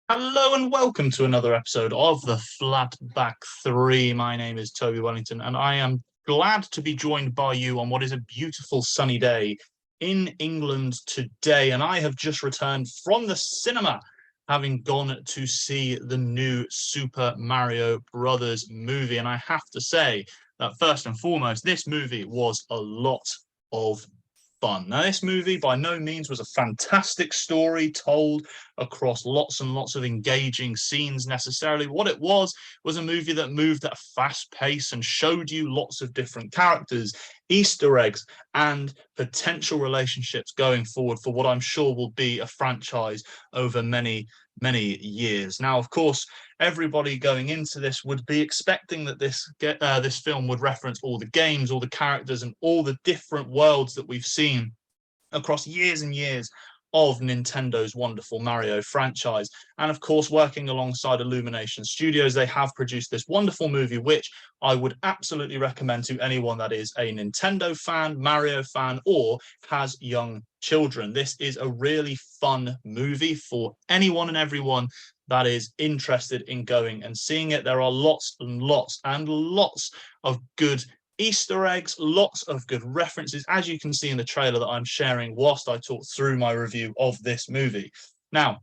Hello and welcome to another episode of the Flatback 3. My name is Toby Wellington and I am glad to be joined by you on what is a beautiful sunny day in England today. And I have just returned from the cinema, having gone to see the new Super Mario Brothers movie. And I have to say that first and foremost, this movie was a lot of fun. Now, this movie by no means was a fantastic story told across lots and lots of engaging scenes necessarily. What it was a movie that moved at a fast pace and showed you lots of different characters, Easter eggs, and potential relationships going forward for what I'm sure will be a franchise over many years. Now, of course, everybody going into this would be expecting that this film would reference all the games, all the characters, and all the different worlds that we've seen across years and years of Nintendo's wonderful Mario franchise. And of course, working alongside Illumination Studios, they have produced this wonderful movie, which I would absolutely recommend to anyone that is a Nintendo fan, Mario fan, or has young children. This is a really fun movie for anyone and everyone that is interested in going and seeing it. There are lots and lots and lots of good Easter eggs, lots of good references, as you can see in the trailer that I'm sharing whilst I talk through my review of this movie. Now,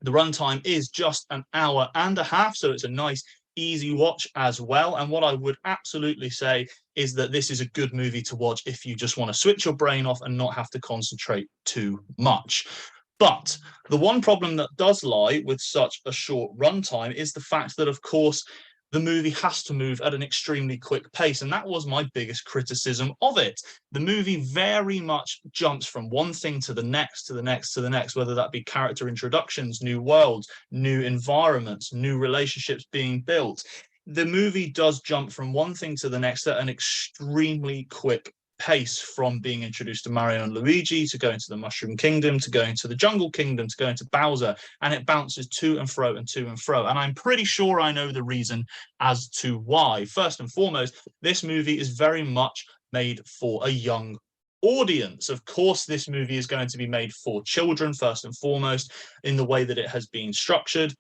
the runtime is just an hour and a half, so it's a nice, easy watch as well. And what I would absolutely say is that this is a good movie to watch if you just want to switch your brain off and not have to concentrate too much. But the one problem that does lie with such a short runtime is the fact that, of course, the movie has to move at an extremely quick pace. And that was my biggest criticism of it. The movie very much jumps from one thing to the next, to the next, to the next, whether that be character introductions, new worlds, new environments, new relationships being built. The movie does jump from one thing to the next at an extremely quick pace, from being introduced to Mario and Luigi, to going to the Mushroom Kingdom, to going to the Jungle Kingdom, to going to Bowser, and it bounces to and fro and to and fro. And I'm pretty sure I know the reason as to why. First and foremost, this movie is very much made for a young audience. Of course, this movie is going to be made for children, first and foremost, in the way that it has been structured,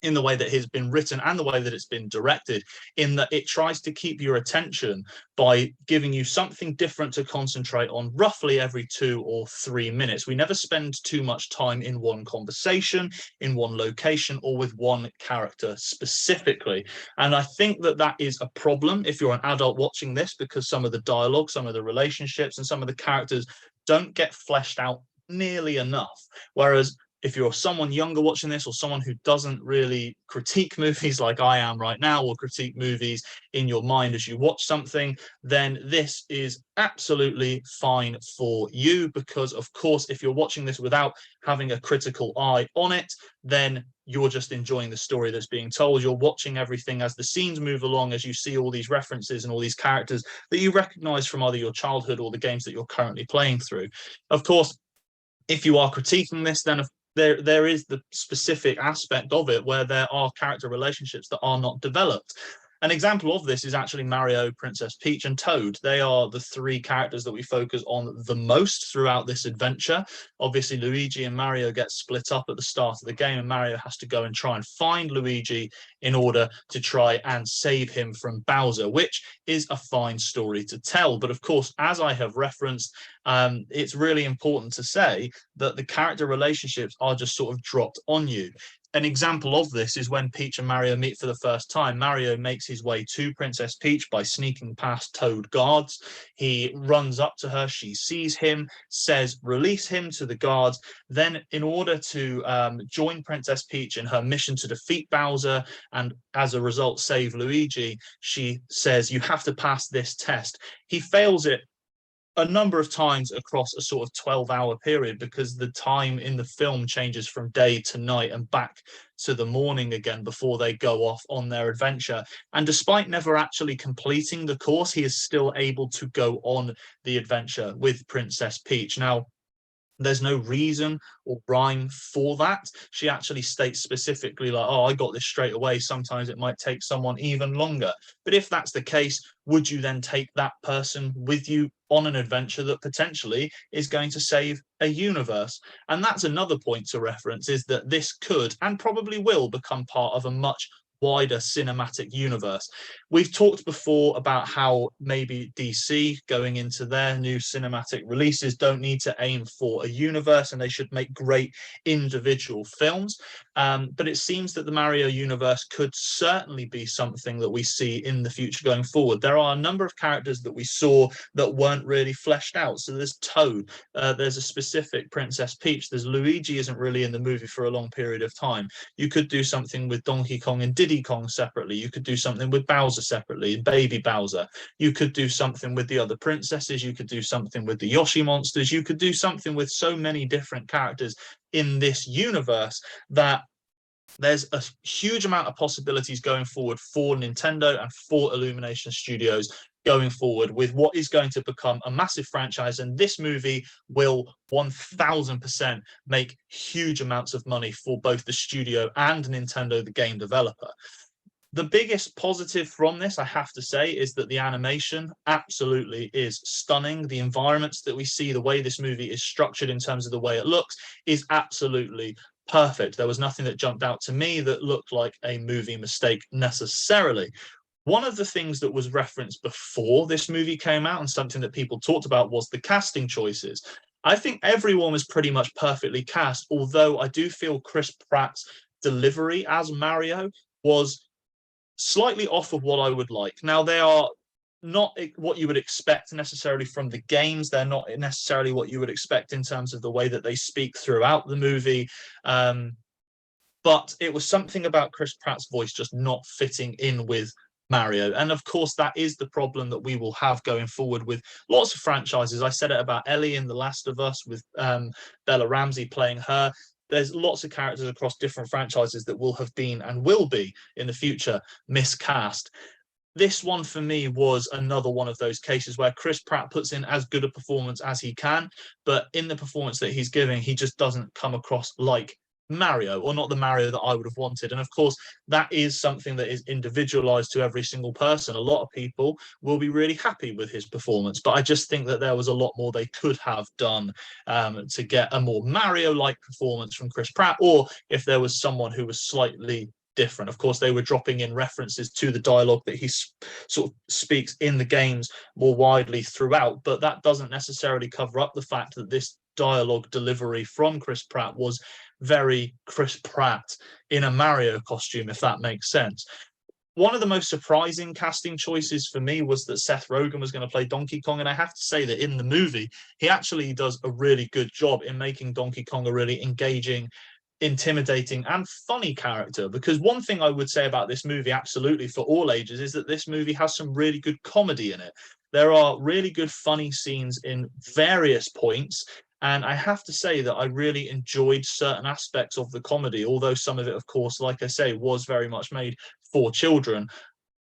in the way that it has been written, and the way that it's been directed, in that it tries to keep your attention by giving you something different to concentrate on roughly every 2 or 3 minutes. We never spend too much time in one conversation, in one location, or with one character specifically. And I think that that is a problem if you're an adult watching this, because some of the dialogue, some of the relationships, and some of the characters don't get fleshed out nearly enough. Whereas if you're someone younger watching this, or someone who doesn't really critique movies like I am right now, or critique movies in your mind as you watch something, then this is absolutely fine for you. Because of course, if you're watching this without having a critical eye on it, then you're just enjoying the story that's being told. You're watching everything as the scenes move along, as you see all these references and all these characters that you recognize from either your childhood or the games that you're currently playing through. Of course, if you are critiquing this, then there is the specific aspect of it where there are character relationships that are not developed. An example of this is actually Mario, Princess Peach, and Toad. They are the three characters that we focus on the most throughout this adventure. Obviously, Luigi and Mario get split up at the start of the game, and Mario has to go and try and find Luigi in order to try and save him from Bowser, which is a fine story to tell. But of course, as I have referenced, it's really important to say that the character relationships are just sort of dropped on you. An example of this is when Peach and Mario meet for the first time. Mario makes his way to Princess Peach by sneaking past Toad guards. He runs up to her, she sees him, says, "Release him," to the guards. Then, in order to join Princess Peach in her mission to defeat Bowser and as a result save Luigi, she says, "You have to pass this test." He fails it a number of times across a sort of 12-hour period, because the time in the film changes from day to night and back to the morning again before they go off on their adventure. And despite never actually completing the course, he is still able to go on the adventure with Princess Peach. Now, there's no reason or rhyme for that. She actually states specifically, like, "Oh, I got this straight away. Sometimes it might take someone even longer." But if that's the case, would you then take that person with you on an adventure that potentially is going to save a universe. And that's another point to reference, is that this could and probably will become part of a much wider cinematic universe. We've talked before about how maybe DC going into their new cinematic releases don't need to aim for a universe and they should make great individual films. But it seems that the Mario universe could certainly be something that we see in the future going forward. There are a number of characters that we saw that weren't really fleshed out. So there's Toad, there's a specific Princess Peach, there's Luigi isn't really in the movie for a long period of time. You could do something with Donkey Kong and Diddy Kong separately. You could do something with Bowser separately, Baby Bowser. You could do something with the other princesses. You could do something with the Yoshi monsters. You could do something with so many different characters in this universe that there's a huge amount of possibilities going forward for Nintendo and for Illumination Studios going forward with what is going to become a massive franchise. And this movie will 1000% make huge amounts of money for both the studio and Nintendo, the game developer. The biggest positive from this, I have to say, is that the animation absolutely is stunning. The environments that we see, the way this movie is structured in terms of the way it looks, is absolutely perfect. There was nothing that jumped out to me that looked like a movie mistake necessarily. One of the things that was referenced before this movie came out and something that people talked about was the casting choices. I think everyone was pretty much perfectly cast, although I do feel Chris Pratt's delivery as Mario was slightly off of what I would like. Now, they are not what you would expect necessarily from the games. They're not necessarily what you would expect in terms of the way that they speak throughout the movie. But it was something about Chris Pratt's voice just not fitting in with Mario. And of course, that is the problem that we will have going forward with lots of franchises. I said it about Ellie in The Last of Us with Bella Ramsey playing her. There's lots of characters across different franchises that will have been and will be in the future miscast. This one for me was another one of those cases where Chris Pratt puts in as good a performance as he can, but in the performance that he's giving, he just doesn't come across like Mario, or not the Mario that I would have wanted. And of course, that is something that is individualized to every single person. A lot of people will be really happy with his performance, but I just think that there was a lot more they could have done to get a more Mario-like performance from Chris Pratt, or if there was someone who was slightly different. Of course, they were dropping in references to the dialogue that he sort of speaks in the games more widely throughout, but that doesn't necessarily cover up the fact that this dialogue delivery from Chris Pratt was very Chris Pratt in a Mario costume, if that makes sense. One of the most surprising casting choices for me was that Seth Rogen was going to play Donkey Kong. And I have to say that in the movie, he actually does a really good job in making Donkey Kong a really engaging, intimidating and funny character. Because one thing I would say about this movie, absolutely for all ages, is that this movie has some really good comedy in it. There are really good funny scenes in various points, and I have to say that I really enjoyed certain aspects of the comedy, although some of it, of course, like I say, was very much made for children.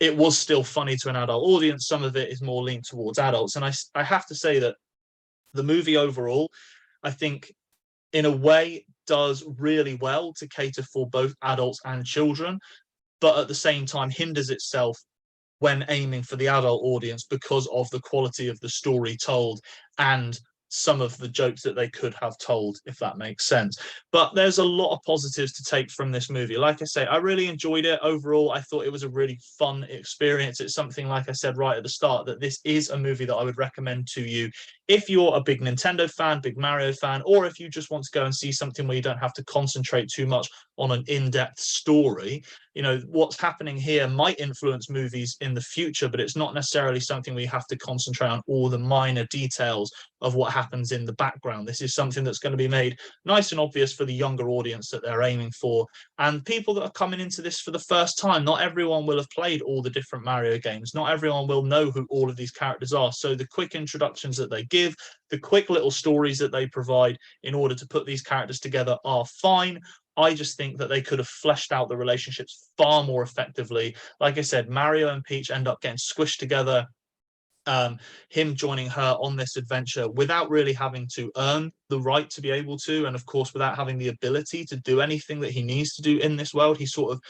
It was still funny to an adult audience. Some of it is more leaned towards adults. And I have to say that the movie overall, I think, in a way, does really well to cater for both adults and children, but at the same time hinders itself when aiming for the adult audience because of the quality of the story told and some of the jokes that they could have told, if that makes sense. But there's a lot of positives to take from this movie. Like I say, I really enjoyed it overall. I thought it was a really fun experience. It's something, like I said right at the start, that this is a movie that I would recommend to you if you're a big Nintendo fan, big Mario fan, or if you just want to go and see something where you don't have to concentrate too much on an in-depth story. You know, what's happening here might influence movies in the future, but it's not necessarily something where you have to concentrate on all the minor details of what happens in the background. This is something that's going to be made nice and obvious for the younger audience that they're aiming for, and people that are coming into this for the first time. Not everyone will have played all the different Mario games. Not everyone will know who all of these characters are. So the quick introductions that they give, the quick little stories that they provide in order to put these characters together are fine. I just think that they could have fleshed out the relationships far more effectively. Like I said, Mario and Peach end up getting squished together, him joining her on this adventure without really having to earn the right to be able to, and of course without having the ability to do anything that he needs to do in this world. He sort of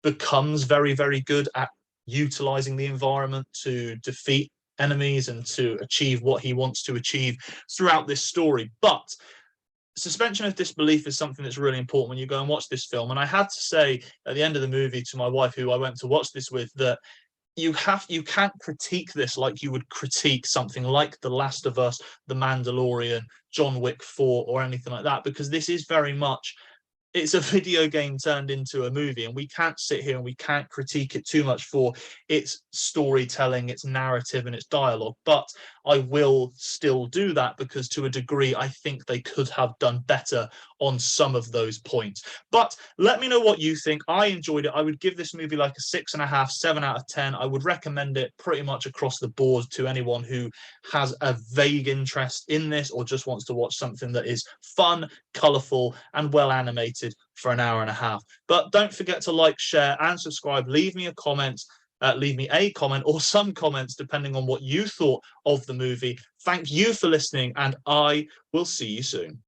becomes very, very good at utilizing the environment to defeat enemies and to achieve what he wants to achieve throughout this story. But suspension of disbelief is something that's really important when you go and watch this film. And I had to say at the end of the movie to my wife, who I went to watch this with, that you can't critique this like you would critique something like The Last of Us, The Mandalorian, John Wick 4, or anything like that, because this is very much, it's a video game turned into a movie, and we can't sit here and we can't critique it too much for its storytelling, its narrative, and its dialogue. But I will still do that because to a degree I think they could have done better on some of those points. But let me know what you think. I enjoyed it. I would give this movie like a 6.5, 7 out of 10. I would recommend it pretty much across the board to anyone who has a vague interest in this or just wants to watch something that is fun, colorful, and well animated for an hour and a half. But don't forget to like, share, and subscribe. Leave me a comment or some comments depending on what you thought of the movie. Thank you for listening, and I will see you soon.